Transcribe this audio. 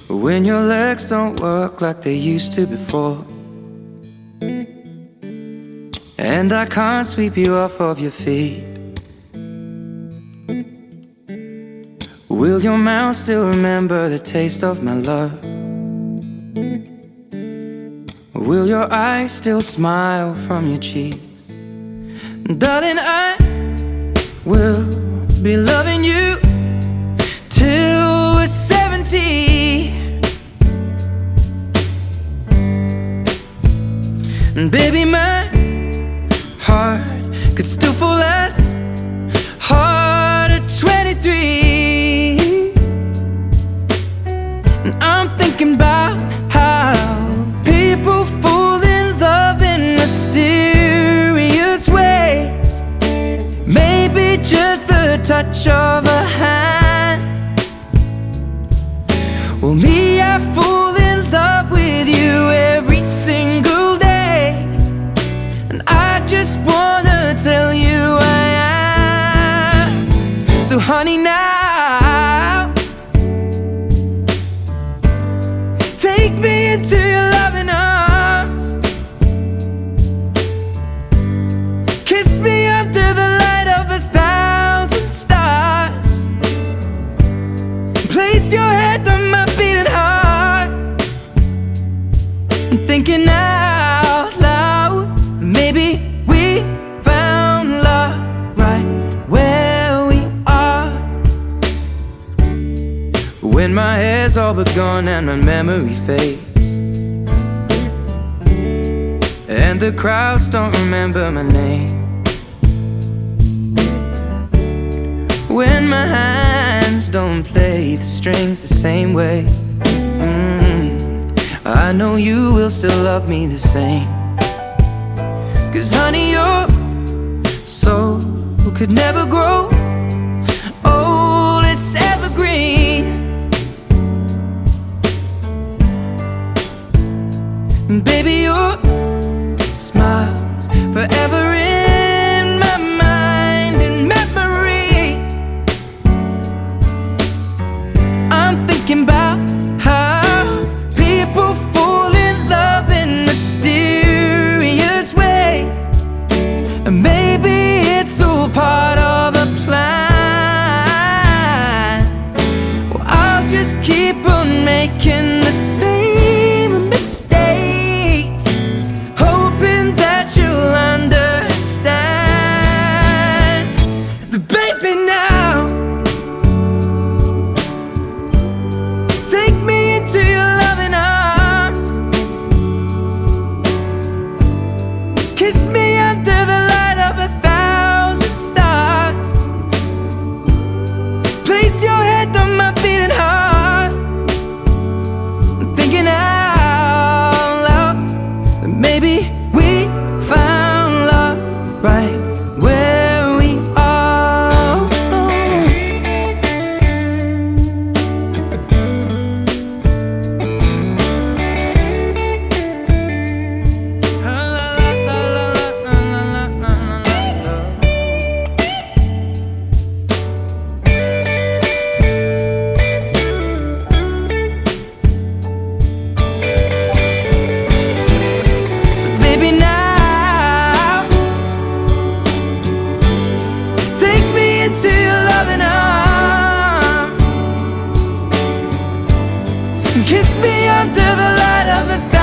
when your legs don't work like they used to before, and I can't sweep you off of your feet. Will your mouth still remember the taste of my love? Will your eyes still smile from your cheeks? Darling, I will be loving you till we're 70. And baby, my heart could still fall as hard at 23. And I'm thinking about how people fall in love in mysterious ways. Maybe just the touch of a hand. Well, me, I fall in love with you every single day, and I just wanna tell you I am. So honey, now take me into your loving arms. Kiss me under the light of 1,000 stars. Place your head on my beating heart. I'm thinking out loud, maybe we found love right where we are. When my hair's all but gone and my memory fades, and the crowds don't remember my name, when my hands don't play the strings the same way, I know you will still love me the same. 'Cause honey, your soul could never grow old, it's evergreen. And baby, your smile's forever in my mind and memory. I'm thinking about how people fall in love in mysterious ways, and maybe it's all part of a plan. Well, I'll just keep on making the same mistakes, hoping that you'll understand. But baby, now take me into your loving arms. Kiss me under the light of 1,000 stars. Place your head on my beating heart. I'm thinking out loud that maybe we found love right where we are. So baby, now take me into your loving arms. Kiss me under the light of 1,000